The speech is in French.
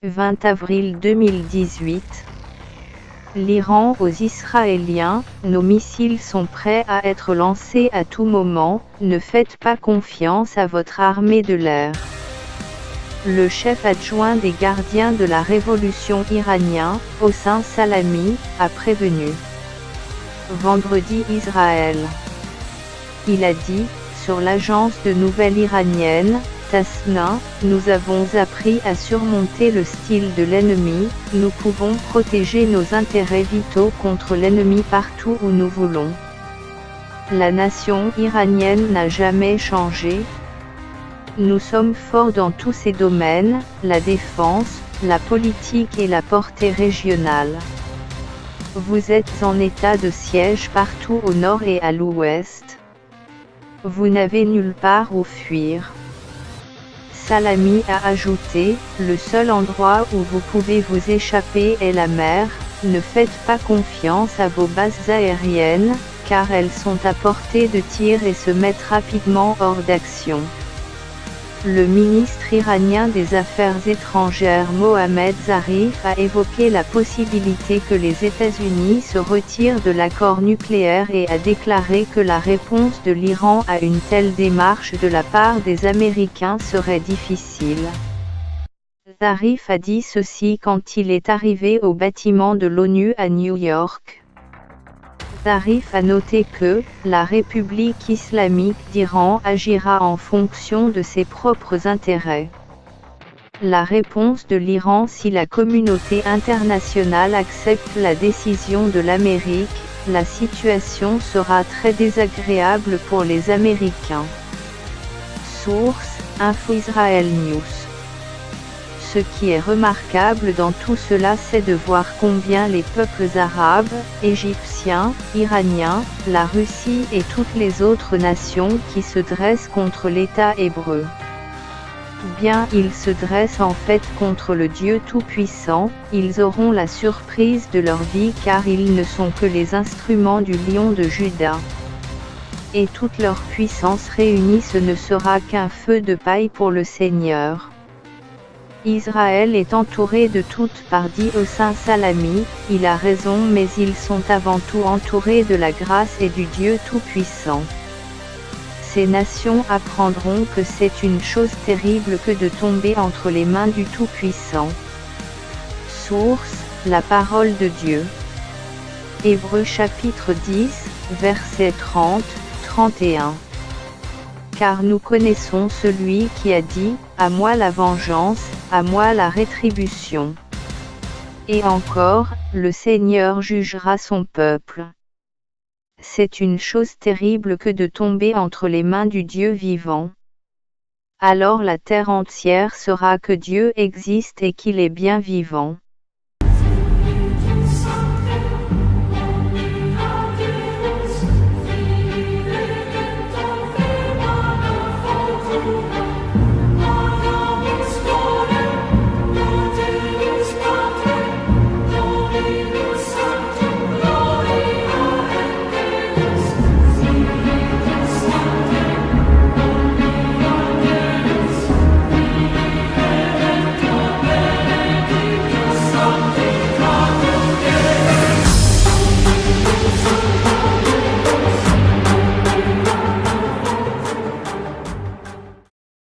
20 avril 2018. L'Iran aux Israéliens, nos missiles sont prêts à être lancés à tout moment, ne faites pas confiance à votre armée de l'air. Le chef adjoint des gardiens de la révolution iranien, Hossein Salami, a prévenu vendredi Israël. Il a dit, sur l'agence de nouvelles iranienne, Tasnim, nous avons appris à surmonter le style de l'ennemi, nous pouvons protéger nos intérêts vitaux contre l'ennemi partout où nous voulons. La nation iranienne n'a jamais changé. Nous sommes forts dans tous ces domaines, la défense, la politique et la portée régionale. Vous êtes en état de siège partout au nord et à l'ouest. Vous n'avez nulle part où fuir. Salami a ajouté, le seul endroit où vous pouvez vous échapper est la mer, ne faites pas confiance à vos bases aériennes, car elles sont à portée de tir et se mettent rapidement hors d'action. Le ministre iranien des Affaires étrangères Mohammad Zarif a évoqué la possibilité que les États-Unis se retirent de l'accord nucléaire et a déclaré que la réponse de l'Iran à une telle démarche de la part des Américains serait difficile. Zarif a dit ceci quand il est arrivé au bâtiment de l'ONU à New York. Zarif a noté que, la République islamique d'Iran agira en fonction de ses propres intérêts. La réponse de l'Iran si la communauté internationale accepte la décision de l'Amérique, la situation sera très désagréable pour les Américains. Source, Info Israel News. Ce qui est remarquable dans tout cela c'est de voir combien les peuples arabes, égyptiens, iraniens, la Russie et toutes les autres nations qui se dressent contre l'État hébreu. Bien ils se dressent en fait contre le Dieu Tout-Puissant, ils auront la surprise de leur vie car ils ne sont que les instruments du lion de Juda. Et toute leur puissance réunie ce ne sera qu'un feu de paille pour le Seigneur. Israël est entouré de toutes parts dit Hossein Salami, il a raison mais ils sont avant tout entourés de la grâce et du Dieu Tout-Puissant. Ces nations apprendront que c'est une chose terrible que de tomber entre les mains du Tout-Puissant. Source, la parole de Dieu. Hébreux chapitre 10, versets 30, 31. Car nous connaissons celui qui a dit, à moi la vengeance, à moi la rétribution. Et encore, le Seigneur jugera son peuple. C'est une chose terrible que de tomber entre les mains du Dieu vivant. Alors la terre entière saura que Dieu existe et qu'il est bien vivant.